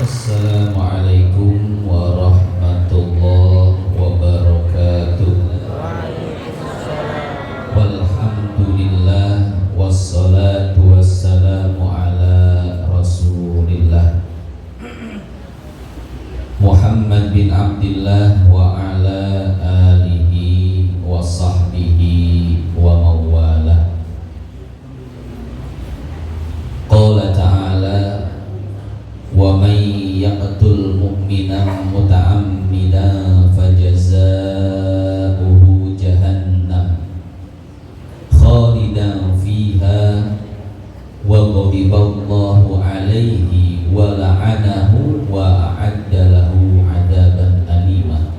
Assalamualaikum warahmatullahi wabarakatuh. Walhamdulillah wassalatu wassalamu ala Rasulillah Muhammad bin Abdillah wa ala alihi wa sahbihi wa mawalah. Qala ta'ala wa man yaqtul mu'minan muta'ammidan fajazā'uhu jahannam khalidan fiha wa ghadiballahu 'alaihi wa la'anahu wa a'adda lahu 'adaban alima.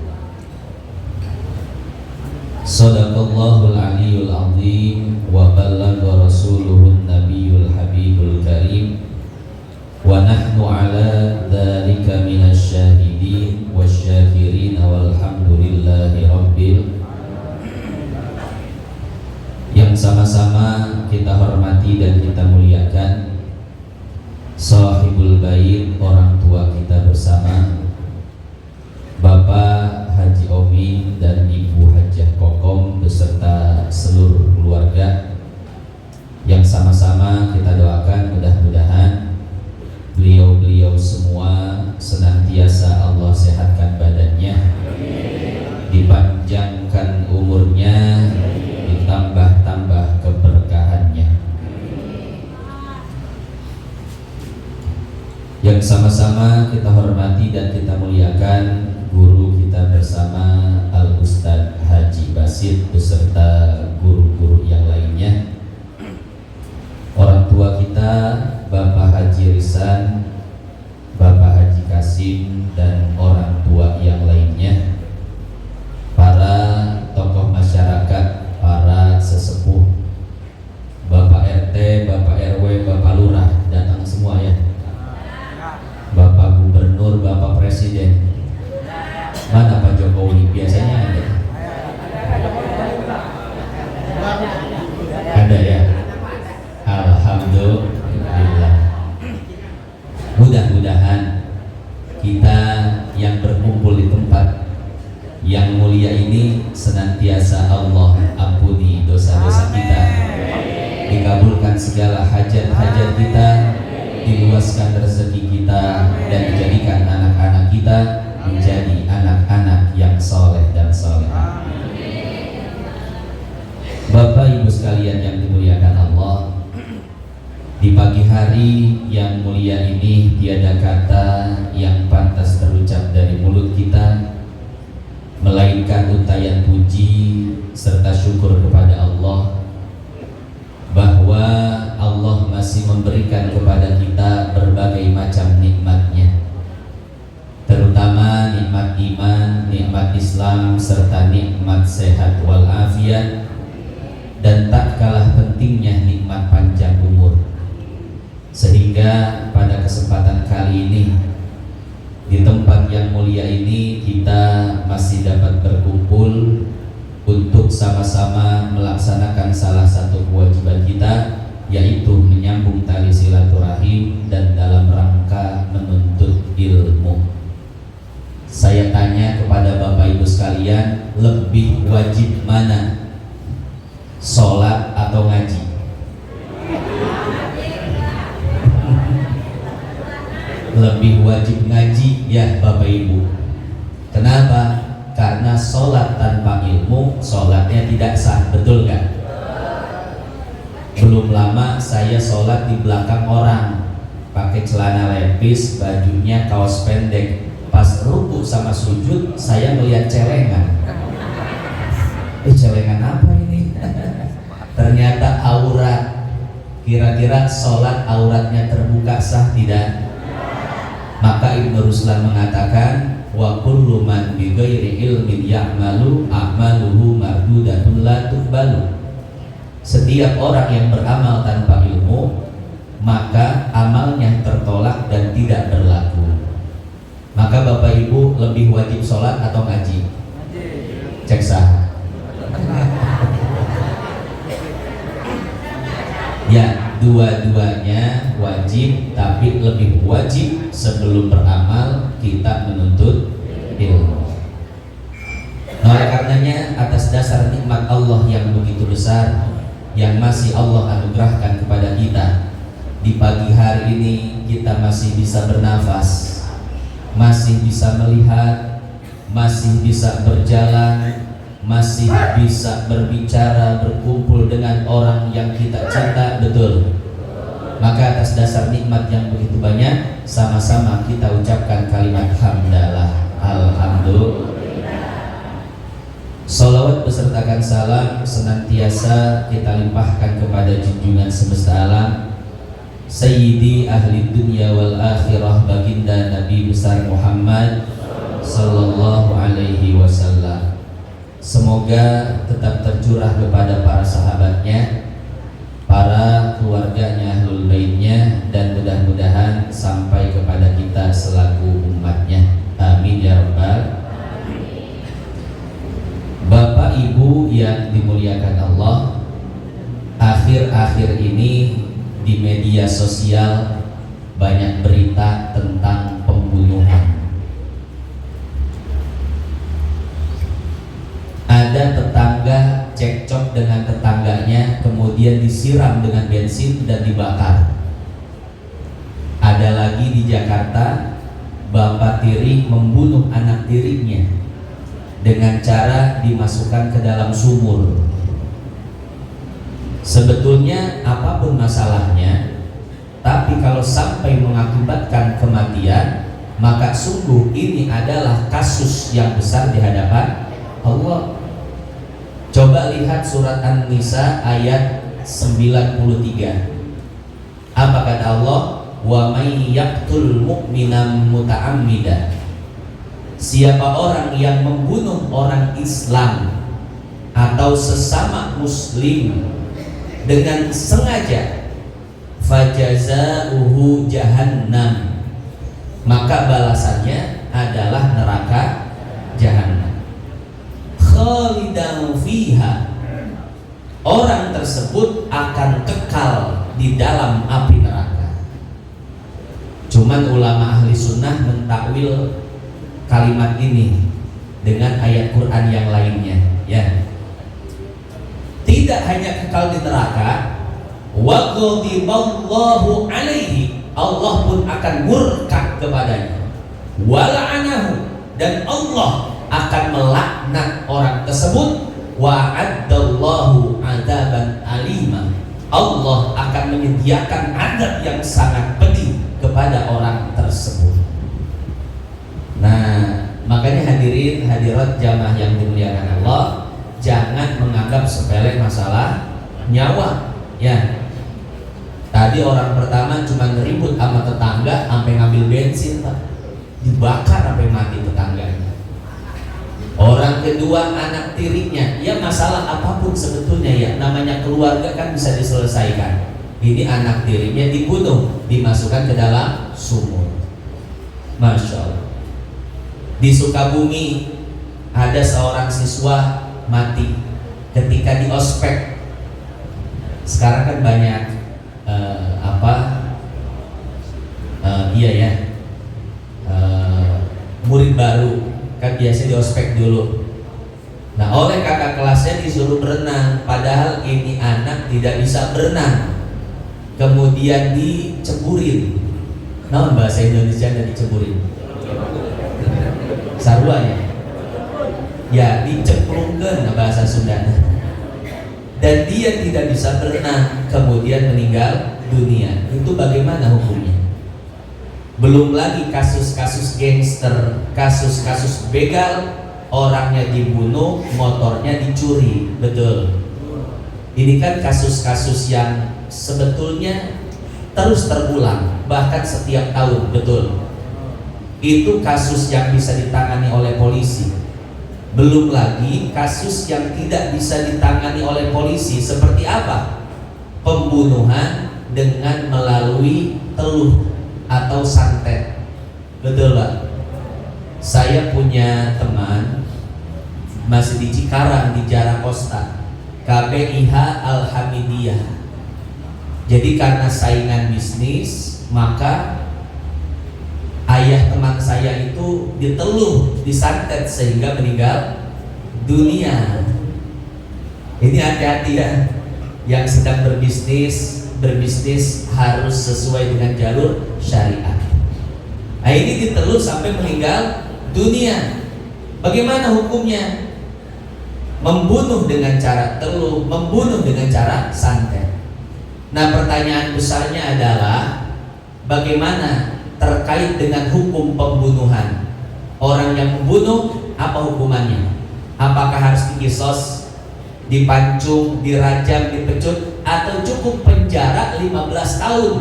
Shadaqallahul 'aliyyul 'azim wa ballagha rasuluhun nabiyyul habibul karim. Wa nahnu ala dzalika minasy syahidin wasyakirin walhamdulillahi rabbil. Yang sama-sama kita hormati dan kita muliakan sahibul bait, orang tua kita bersama, Bapak Haji Omin dan Ibu Hajah Kokom beserta seluruh keluarga, yang sama-sama kita doakan mudah-mudahan beliau-beliau semua senantiasa Allah sehatkan badannya, dipanjangkan umurnya, ditambah-tambah keberkahannya. Yang sama-sama kita hormati dan kita muliakan guru kita bersama Al-Ustadz Haji Basit beserta guru-guru yang lainnya, orang tua kita Bapak Haji Risan, Bapak Haji Kasim, dan orang tua yang lainnya, para tokoh masyarakat, para sesepuh, Bapak RT, Bapak RW, Bapak Lurah, datang semua ya, Bapak Gubernur, Bapak Presiden. Mana Pak Jokowi? Biasanya ada. Ada ya. Alhamdulillah. Mudah-mudahan kita yang berkumpul di tempat yang mulia ini senantiasa Allah ampuni dosa-dosa kita, dikabulkan segala hajat-hajat kita, diluaskan rezeki kita, dan dijadikan anak-anak kita menjadi anak-anak yang soleh dan solehah. Bapak Ibu sekalian yang dimuliakan Allah, di pagi hari yang mulia ini tiada kata yang pantas terucap dari mulut kita melainkan untayan puji serta syukur kepada Allah bahwa Allah masih memberikan kepada kita berbagai macam nikmatnya, terutama nikmat iman, nikmat Islam, serta nikmat sehat walafiat, dan tak kalah pentingnya nikmat panjang umur. Sehingga pada kesempatan kali ini di tempat yang mulia ini kita masih dapat berkumpul untuk sama-sama melaksanakan salah satu kewajiban kita, yaitu menyambung tali silaturahim dan dalam rangka menuntut ilmu. Saya tanya kepada Bapak Ibu sekalian, lebih wajib mana? Sholat atau ngaji? Lebih wajib ngaji ya Bapak Ibu. Kenapa? Karena sholat tanpa ilmu, sholatnya tidak sah, betul gak? Belum lama saya sholat di belakang orang, pakai celana lepis, bajunya kaos pendek. Pas ruku sama sujud, saya melihat celengan. Celengan apa ini? Ternyata aurat. Kira-kira sholat auratnya terbuka sah tidak? Maka Ibnu Ruslan mengatakan, wa kullu man bi ghairi ilmin ya'malu a'maluhu mardudatun la tuqbalu. Setiap orang yang beramal tanpa ilmu, maka amalnya tertolak dan tidak berlaku. Maka Bapak Ibu lebih wajib sholat atau ngaji? Cek sah. Ya, dua-duanya wajib, tapi lebih wajib sebelum beramal kita menuntut ilmu. Nah, oleh karenanya atas dasar nikmat Allah yang begitu besar yang masih Allah anugerahkan kepada kita, di pagi hari ini kita masih bisa bernafas, masih bisa melihat, masih bisa berjalan, masih bisa berbicara, berkumpul dengan orang yang kita cinta, betul. Maka atas dasar nikmat yang begitu banyak, sama-sama kita ucapkan kalimat hamdalah, alhamdulillah. Salawat besertakan salam senantiasa kita limpahkan kepada junjungan semesta alam, Sayyidi ahli dunia wal akhirah, baginda Nabi besar Muhammad sallallahu alaihi wasallam. Semoga tetap tercurah kepada para sahabatnya, para keluarganya, ahlul baitnya, dan mudah-mudahan sampai kepada kita selaku umatnya. Amin ya rabbal. Bapak Ibu yang dimuliakan Allah, akhir-akhir ini di media sosial banyak berita tentang pembunuhan. Ada tetangga cekcok dengan tetangganya, kemudian disiram dengan bensin dan dibakar. Ada lagi di Jakarta, bapak tiri membunuh anak tirinya dengan cara dimasukkan ke dalam sumur. Sebetulnya apapun masalahnya, tapi kalau sampai mengakibatkan kematian, maka sungguh ini adalah kasus yang besar di hadapan Allah. Coba lihat surat An-Nisa ayat 93. Apa kata Allah? Wa may yaqtul mu'mina muta'ammidan. Siapa orang yang membunuh orang Islam atau sesama muslim dengan sengaja, fajazauhu jahannam, maka balasannya adalah neraka jahannam, khalidan fiha, orang tersebut akan kekal di dalam api neraka. Cuman ulama ahli sunnah mentakwil kalimat ini dengan ayat Quran yang lainnya, ya. Tidak hanya kekal di neraka, wa ghadiballahu alaihi, Allah pun akan murka kepadanya, wa la'anahu, dan Allah akan melaknat orang tersebut, wa addallahu adaban alima, Allah akan menyediakan adab yang sangat pedih kepada orang tersebut. Nah, makanya hadirin hadirat jamaah yang dimuliakan Allah, jangan menganggap sepele masalah nyawa, ya. Tadi orang pertama cuma ribut sama tetangga sampai ngambil bensin, Pak. Dibakar sampai mati tetangganya. Orang kedua anak tirinya, ya masalah apapun sebetulnya ya, namanya keluarga kan bisa diselesaikan. Ini anak tirinya dibunuh, dimasukkan ke dalam sumur. Masya Allah. Di Sukabumi ada seorang siswa mati ketika di ospek. Sekarang kan banyak murid baru kan biasa di ospek dulu. Nah, oleh kakak kelasnya disuruh berenang, padahal ini anak tidak bisa berenang. Kemudian diceburin. Nah, bahasa Indonesia ada diceburin. Sarua ya, ya dicemplungkan bahasa Sunda. Dan dia tidak bisa berenang, kemudian meninggal dunia. Itu bagaimana hukumnya? Belum lagi kasus-kasus gangster, kasus-kasus begal, orangnya dibunuh, motornya dicuri, betul. Ini kan kasus-kasus yang sebetulnya terus terulang, bahkan setiap tahun, betul. Itu kasus yang bisa ditangani oleh polisi. Belum lagi kasus yang tidak bisa ditangani oleh polisi. Seperti apa? Pembunuhan dengan melalui teluh atau santet. Betul, Pak? Saya punya teman masih di Cikarang, di Jarakosta, KBIH Al-Hamidiyah. Jadi karena saingan bisnis, maka ayah teman saya itu diteluh, disantet sehingga meninggal dunia. Ini hati-hati ya, yang sedang berbisnis harus sesuai dengan jalur syariat. Nah, ini diteluh sampai meninggal dunia. Bagaimana hukumnya? Membunuh dengan cara teluh, membunuh dengan cara santet. Nah, pertanyaan besarnya adalah bagaimana terkait dengan hukum pembunuhan? Orang yang membunuh, apa hukumannya? Apakah harus dikisos, dipancung, dirajam, dipecut, atau cukup penjara 15 tahun?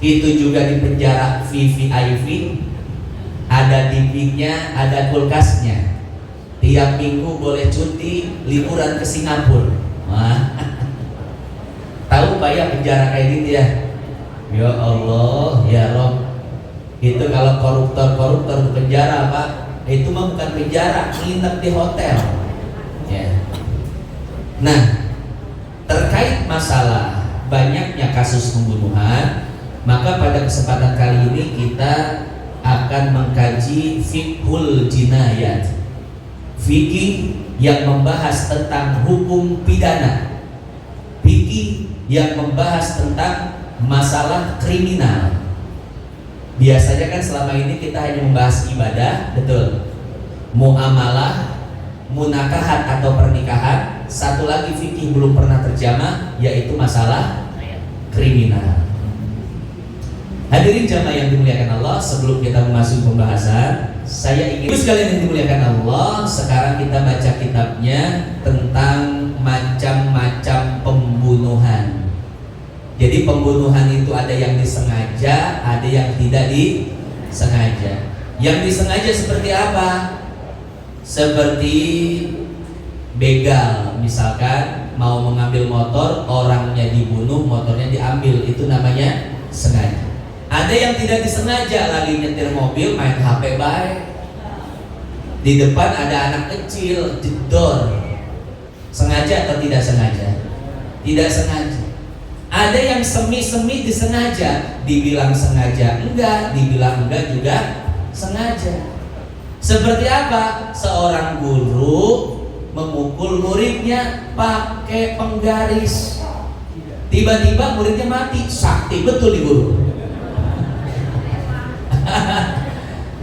Itu juga di penjara VVIP, ada dindingnya, ada kulkasnya. Tiap minggu boleh cuti, liburan ke Singapura. Tahu Pak ya penjara kayak gitu ya? Ya Allah, ya Rob. Itu kalau koruptor ke penjara Pak, itu mah bukan penjara, nginep di hotel. Ya. Nah, terkait masalah banyaknya kasus pembunuhan, maka pada kesempatan kali ini kita akan mengkaji fiqhul jinayat, fikih yang membahas tentang hukum pidana, fikih yang membahas tentang masalah kriminal. Biasanya kan selama ini kita hanya membahas ibadah, betul, muamalah, munakahat atau pernikahan. Satu lagi fikih belum pernah terjamah, yaitu masalah kriminal. Hadirin jamaah yang dimuliakan Allah, sebelum kita memasuki pembahasan, saya ingin sekalian yang dimuliakan Allah, sekarang kita baca kitabnya tentang macam-macam pembunuhan. Jadi pembunuhan itu ada yang disengaja, ada yang tidak disengaja. Yang disengaja seperti apa? Seperti begal, misalkan mau mengambil motor, orangnya dibunuh, motornya diambil, itu namanya sengaja. Ada yang tidak disengaja, lagi nyetir mobil main HP baik, di depan ada anak kecil jedor. Sengaja atau tidak sengaja? Tidak sengaja. Ada yang semi-semi disengaja, dibilang sengaja enggak, dibilang enggak juga sengaja. Seperti apa? Seorang guru memukul muridnya pakai penggaris, tiba-tiba muridnya mati. Sakti betul di guru.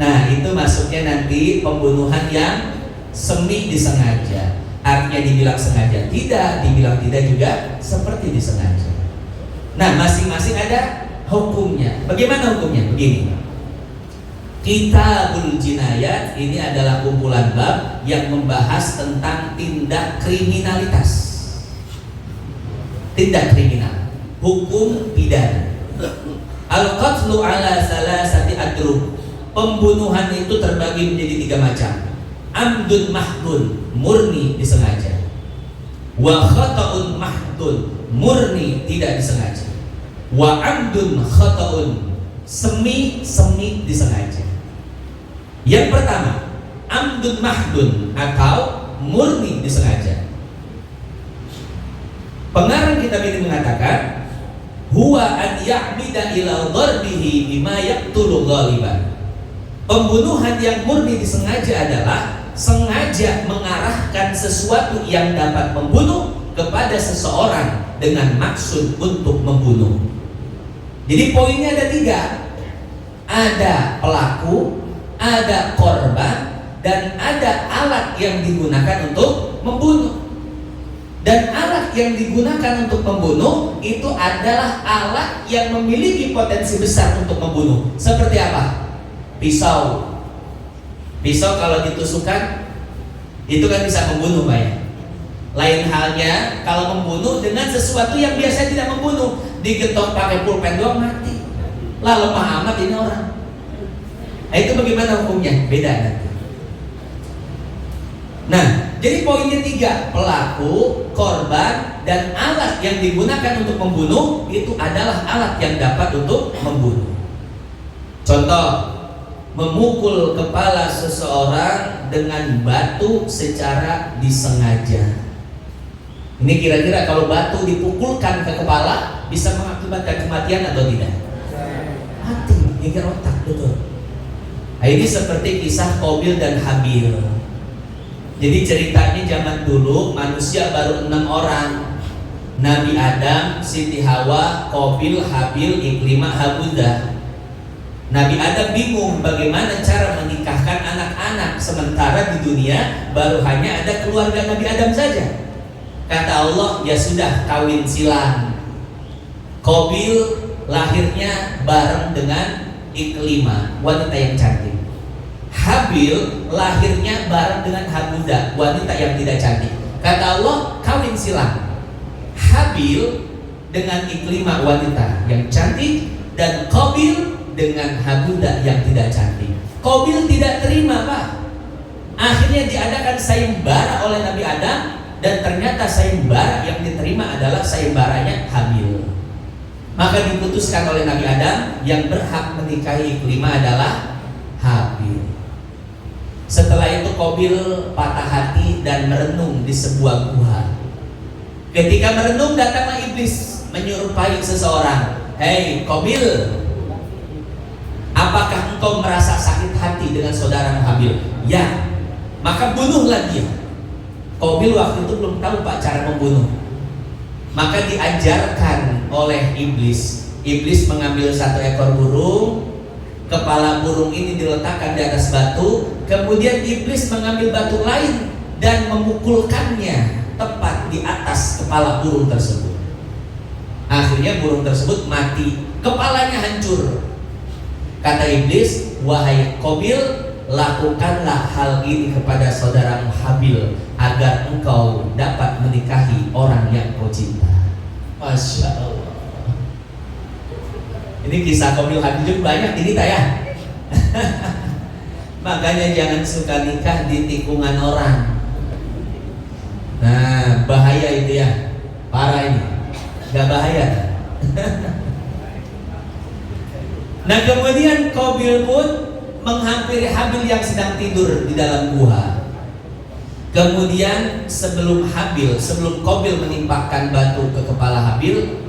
Nah, itu masuknya nanti pembunuhan yang semi disengaja. Artinya dibilang sengaja tidak, dibilang tidak juga seperti disengaja. Nah, masing-masing ada hukumnya. Bagaimana hukumnya? Begini. Kitabul Jinayat ini adalah kumpulan bab yang membahas tentang tindak kriminalitas. Tindak kriminal, hukum pidana. Al-qatlu ala salasati adrub. Pembunuhan itu terbagi menjadi 3 macam. Amdun mahdun, murni disengaja. Wa khata'un mahdun, murni tidak disengaja. Wa amdun khata'un, semi disengaja. Yang pertama, amdun mahdun atau murni disengaja. Pengarang kitab ini mengatakan huwa an ya'mida ila dharbihi bima yaqtulu ghaliban. Pembunuhan yang murni disengaja adalah sengaja mengarahkan sesuatu yang dapat membunuh kepada seseorang dengan maksud untuk membunuh. Jadi poinnya ada 3. Ada pelaku, ada korban, dan ada alat yang digunakan untuk membunuh. Dan alat yang digunakan untuk membunuh itu adalah alat yang memiliki potensi besar untuk membunuh. Seperti apa? Pisau. Pisau kalau ditusukkan itu kan bisa membunuh, Pak ya. Lain halnya kalau membunuh dengan sesuatu yang biasa tidak membunuh, digetok pakai pulpen doang mati. Lah lemah amat ini orang. Nah, itu bagaimana hukumnya? Beda nanti. Nah, jadi poinnya 3, pelaku, korban, dan alat yang digunakan untuk membunuh itu adalah alat yang dapat untuk membunuh. Contoh, memukul kepala seseorang dengan batu secara disengaja. Ini kira-kira kalau batu dipukulkan ke kepala bisa mengakibatkan kematian atau tidak? Mati, geger otak, betul. Nah, ini seperti kisah Qabil dan Habil. Jadi ceritanya zaman dulu manusia baru 6 orang. Nabi Adam, Siti Hawa, Qabil, Habil, Iklimah, Habudah. Nabi Adam bingung bagaimana cara menikahkan anak-anak, sementara di dunia baru hanya ada keluarga Nabi Adam saja. Kata Allah, ya sudah, kawin silang. Qabil lahirnya bareng dengan Iklimah, wanita yang cantik. Habil lahirnya bareng dengan Habudah, wanita yang tidak cantik. Kata Allah, kawin silang. Habil dengan Iklimah, wanita yang cantik, dan Qabil dengan Habudah yang tidak cantik. Qabil tidak terima, Pak. Akhirnya diadakan sayembara oleh Nabi Adam, dan ternyata sayembara yang diterima adalah sayembaranya Habil. Maka diputuskan oleh Nabi Adam yang berhak menikahi Iklimah adalah Habil. Setelah itu Qabil patah hati dan merenung di sebuah gua. Ketika merenung, datanglah iblis menyerupai seseorang. Hei Qabil, apakah engkau merasa sakit hati dengan saudara Habil? Ya, maka bunuhlah dia. Qabil waktu itu belum tahu Pak cara membunuh. Maka diajarkan oleh iblis. Iblis mengambil satu ekor burung, kepala burung ini diletakkan di atas batu. Kemudian iblis mengambil batu lain dan memukulkannya tepat di atas kepala burung tersebut. Akhirnya burung tersebut mati, kepalanya hancur. Kata iblis, wahai Qabil, lakukanlah hal ini kepada saudaramu Habil agar engkau dapat menikahi orang yang kau cinta. Masya Allah. Ini kisah Qabil Habil banyak di kita ya. Makanya jangan suka nikah di tikungan orang. Nah, bahaya itu ya. Parah ini. Gak bahaya. Nah, kemudian Qabil pun menghampiri Habil yang sedang tidur di dalam gua. Kemudian sebelum Qabil menimpakan batu ke kepala Habil,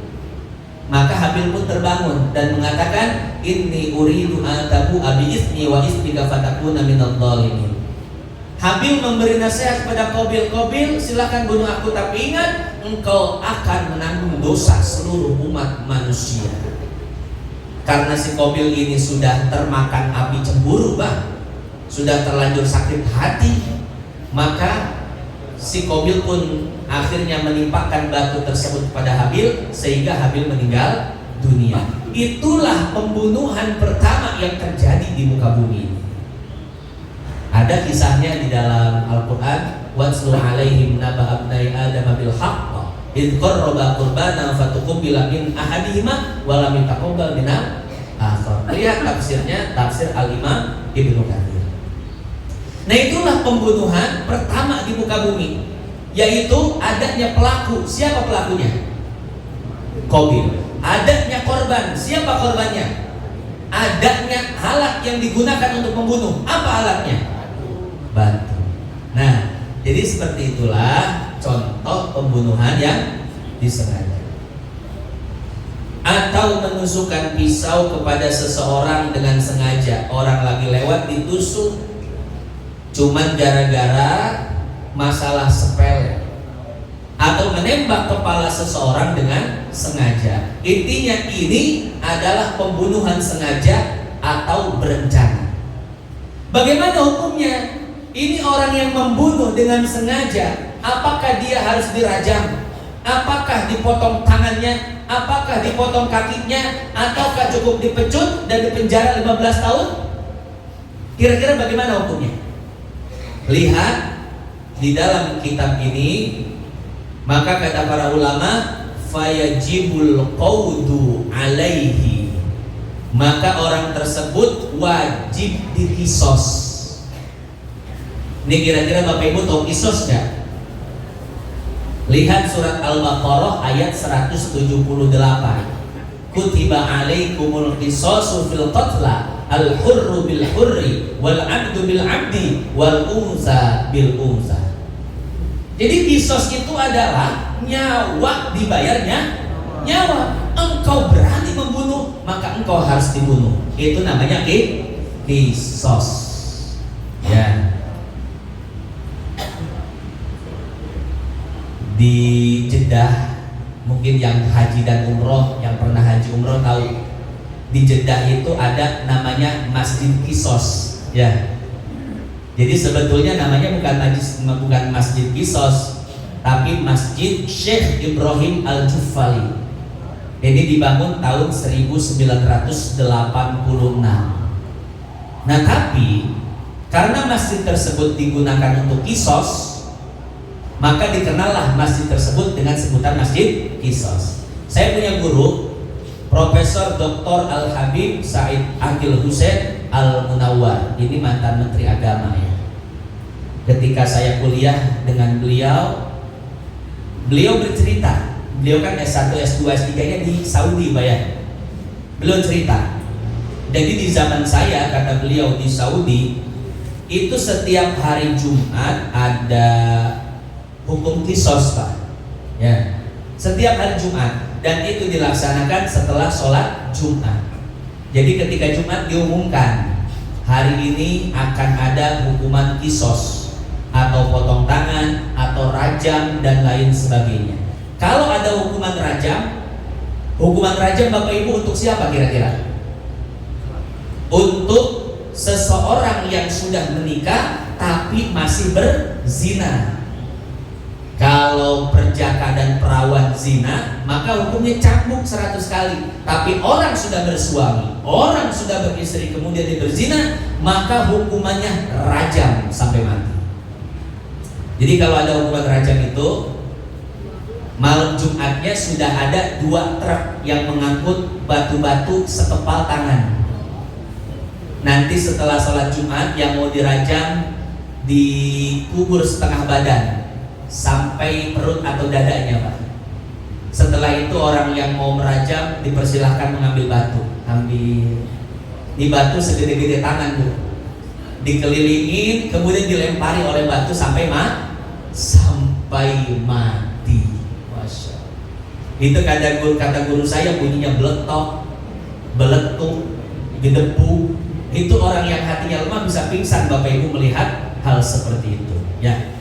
maka Habil pun terbangun dan mengatakan, inni uridu an tabu'a bi ismi wa ismika fatakuna minadh dhalimin. Habil memberi nasihat kepada Qabil, Qabil silakan bunuh aku, tapi ingat engkau akan menanggung dosa seluruh umat manusia. Karena si Qabil ini sudah termakan api cemburu, Bang, sudah terlanjur sakit hati, maka si Qabil pun akhirnya menimpakan batu tersebut kepada Habil sehingga Habil meninggal dunia. Itulah pembunuhan pertama yang terjadi di muka bumi. Ada kisahnya di dalam Al-Quran, watslu alaihim naba abnai adam bil haqq idh qarraba qurbana fatuqbila min ahadihima wa lam yataqabbal min al-akhar. Lihat tafsirnya, tafsir Al-Imam Ibnu Katsir. Nah, itulah pembunuhan pertama di muka bumi, yaitu adanya pelaku. Siapa pelakunya? Qabil. Adanya korban. Siapa korbannya? Adanya alat yang digunakan untuk membunuh. Apa alatnya? Batu. Nah, jadi seperti itulah contoh pembunuhan yang disengaja. Atau menusukkan pisau kepada seseorang dengan sengaja. Orang lagi lewat ditusuk cuman gara-gara masalah sepele. Atau menembak kepala seseorang dengan sengaja. Intinya ini adalah pembunuhan sengaja atau berencana. Bagaimana hukumnya? Ini orang yang membunuh dengan sengaja, apakah dia harus dirajam? Apakah dipotong tangannya? Apakah dipotong kakinya? Ataukah cukup dipecut dan dipenjara 15 tahun? Kira-kira bagaimana hukumnya? Lihat di dalam kitab ini, maka kata para ulama, fayajibul qawdu alaihi, maka orang tersebut wajib dikisos. Ini kira-kira Bapak Ibu tahu kisos gak? Lihat surat Al-Baqarah ayat 178. Kutiba alaikumul qisasu fil qatla al-hurru bil hurri wal 'abdu bil 'abdi wal unsa bil unsa. Jadi kisos itu adalah nyawa dibayarnya nyawa. Engkau berani membunuh, maka engkau harus dibunuh. Itu namanya kisos. Ya. Di Jeddah, mungkin yang haji dan umroh, yang pernah haji umroh tahu, di Jeddah itu ada namanya Masjid Kisos. Ya. Jadi sebetulnya namanya bukan Masjid Kisos, tapi Masjid Syekh Ibrahim Al-Juffali. Ini dibangun tahun 1986. Nah, tapi karena masjid tersebut digunakan untuk kisos, maka dikenallah masjid tersebut dengan sebutan Masjid Kisos. Saya punya guru, Profesor Dr. Al-Habib Said Akil Hussein Al-Munawwar. Ini mantan Menteri Agama ya. Ketika saya kuliah dengan beliau bercerita. Beliau kan S1, S2, S3-nya di Saudi, Pak ya. Beliau cerita. Jadi di zaman saya, kata beliau, di Saudi itu setiap hari Jumat ada hukum kisos, Pak. Ya. Setiap hari Jumat, dan itu dilaksanakan setelah sholat Jumat. Jadi ketika Jumat diumumkan, hari ini akan ada hukuman kisos, atau potong tangan, atau rajam, dan lain sebagainya. Kalau ada hukuman rajam Bapak Ibu untuk siapa kira-kira? Untuk seseorang yang sudah menikah tapi masih berzina. Kalau perjaka dan perawan zina, maka hukumnya cambuk 100 kali. Tapi orang sudah bersuami, orang sudah beristri kemudian dia berzina, maka hukumannya rajam sampai mati. Jadi kalau ada hukuman rajam itu, malam Jumatnya sudah ada 2 truk yang mengangkut batu-batu sekepal tangan. Nanti setelah sholat Jumat yang mau dirajam dikubur setengah badan sampai perut atau dadanya, Pak. Setelah itu orang yang mau merajam dipersilahkan mengambil batu. Ambil. Di batu segede-gede tangan, Bu. Dikelilingin, kemudian dilempari oleh batu sampai mati. Itu kata guru saya bunyinya beletok, beletuk, gedebu. Itu orang yang hatinya lemah bisa pingsan, Bapak Ibu melihat hal seperti itu. Ya.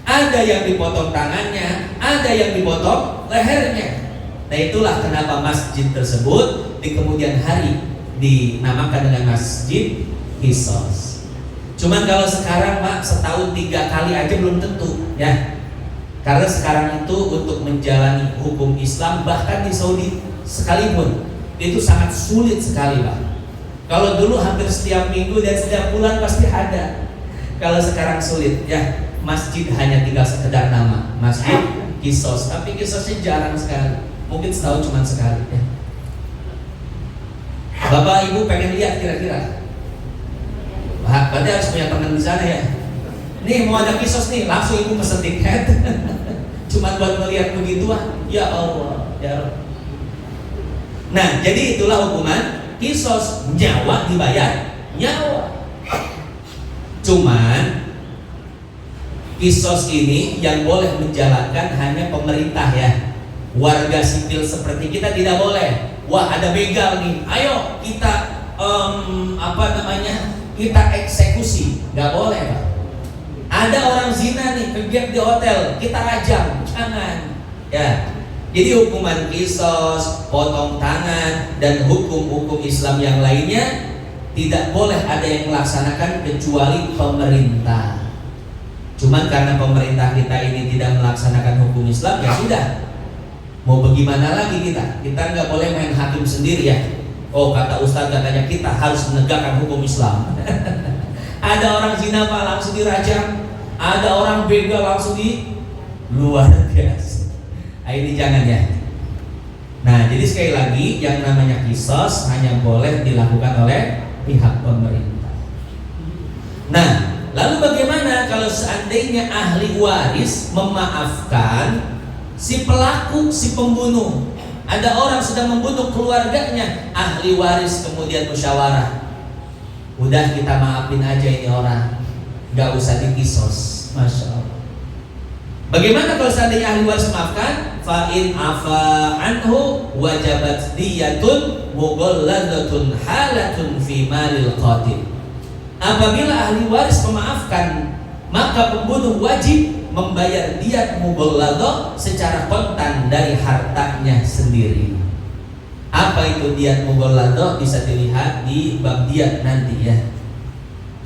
Ada yang dipotong tangannya, ada yang dipotong lehernya. Nah, itulah kenapa masjid tersebut di kemudian hari dinamakan dengan Masjid Kisos. Cuman kalau sekarang, Pak, setahun 3 kali aja belum tentu, ya. Karena sekarang itu untuk menjalani hukum Islam bahkan di Saudi sekalipun itu sangat sulit sekali, Pak. Kalau dulu hampir setiap minggu dan setiap bulan pasti ada. Kalau sekarang sulit, ya. Masjid hanya tinggal sekedar nama, Masjid Kisos. Tapi kisosnya jarang sekali. Mungkin setahun cuma sekali, ya. Bapak Ibu pengen lihat kira-kira? Berarti harus punya teman di sana ya. Nih mau ada kisos nih, langsung Ibu pesen tiket. Cuma buat melihat begituan. Ya Allah, ya Allah. Nah, jadi itulah hukuman kisos, nyawa dibayar nyawa. Cuman kisos ini yang boleh menjalankan hanya pemerintah ya. Warga sipil seperti kita tidak boleh. Wah, ada begal nih, ayo kita kita eksekusi, nggak boleh, Pak. Ada orang zina nih, kegiat di hotel, kita rajam, jangan. Ya, jadi hukuman kisos, potong tangan, dan hukum-hukum Islam yang lainnya tidak boleh ada yang melaksanakan kecuali pemerintah. Cuman karena pemerintah kita ini tidak melaksanakan hukum Islam, ya sudah. Mau bagaimana lagi kita? Kita nggak boleh main hakim sendiri ya. Oh, kata Ustaz katanya kita harus menegakkan hukum Islam. Ada orang zina Pak langsung dirajam, ada orang begal langsung di luar biasa. Nah, ini jangan ya. Nah, jadi sekali lagi yang namanya kisos hanya boleh dilakukan oleh pihak pemerintah. Nah, lalu bagaimana kalau seandainya ahli waris memaafkan si pelaku, si pembunuh? Ada orang sudah membunuh keluarganya, ahli waris kemudian musyawarah. Udah kita maafin aja ini orang, gak usah dikisos. Masya Allah. Bagaimana kalau seandainya ahli waris memaafkan? Fa in afa anhu wajabat diyatun mughalladatun halatun fi malil qatil. Apabila ahli waris memaafkan, maka pembunuh wajib membayar diyat mughalladah secara kontan dari hartanya sendiri. Apa itu diyat mughalladah? Bisa dilihat di bab diyat nanti ya.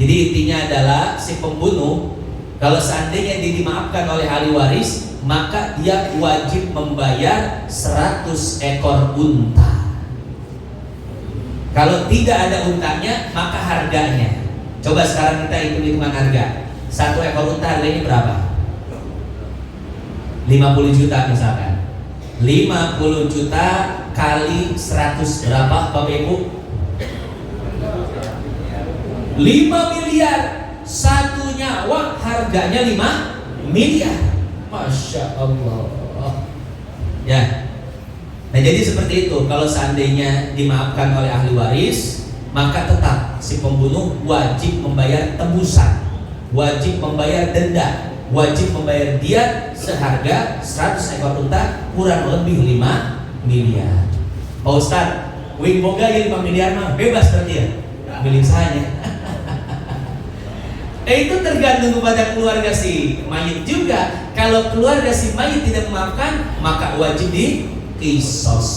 Jadi intinya adalah si pembunuh kalau seandainya dia dimaafkan oleh ahli waris, maka dia wajib membayar 100 ekor unta. Kalau tidak ada untanya, maka harganya. Coba sekarang kita hitung-hitungan harga. 1 ekor unta harganya berapa? 50 juta misalkan. 50 juta kali 100 berapa Bapak Ibu? 5 miliar. Satu nyawa harganya 5 miliar. Masya Allah. Ya. Nah jadi seperti itu. Kalau seandainya dimaafkan oleh ahli waris, maka tetap si pembunuh wajib membayar tebusan, wajib membayar denda, wajib membayar diat seharga 100 ekor unta kurang lebih 5 miliar. Pak Ustadz, wing boga ya 5 miliar mah bebas berarti ya? Milik saya. Itu tergantung kepada keluarga si mayit juga. Kalau keluarga si mayit tidak memaafkan, maka wajib di kisos.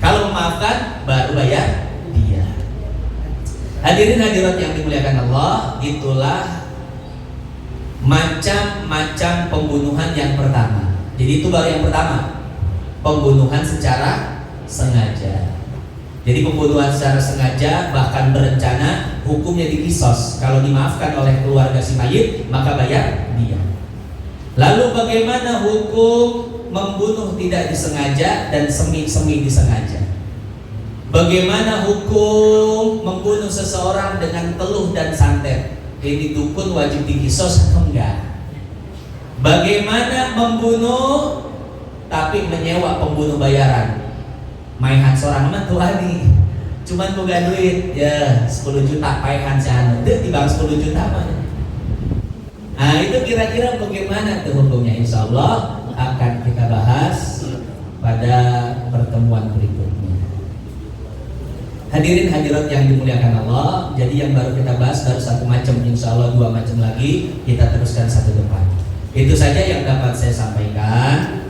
Kalau memaafkan, baru bayar dia. Hadirin hadirat yang dimuliakan Allah, itulah macam-macam pembunuhan yang pertama. Jadi itu baru yang pertama, pembunuhan secara sengaja. Jadi pembunuhan secara sengaja bahkan berencana, hukumnya dikisos. Kalau dimaafkan oleh keluarga si mayit, maka bayar dia. Lalu bagaimana hukum membunuh tidak disengaja dan semi-semi disengaja? Bagaimana hukum membunuh seseorang dengan teluh dan santet? Ini dukun wajib dikisos atau enggak? Bagaimana membunuh tapi menyewa pembunuh bayaran? Maihan seorang mah tuh nih, cuman boga duit ya 10 juta paihan sehan, deh timbang 10 juta mah. Nah itu kira-kira bagaimana tuh hukumnya? Insya Allah akan kita bahas pada pertemuan berikutnya. Hadirin hadirat yang dimuliakan Allah, jadi yang baru kita bahas baru satu macam, insya Allah 2 macam lagi kita teruskan satu depan. Itu saja yang dapat saya sampaikan.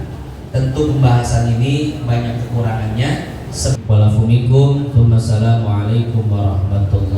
Tentu pembahasan ini banyak kekurangannya. Wassalamualaikum warahmatullahi wabarakatuh.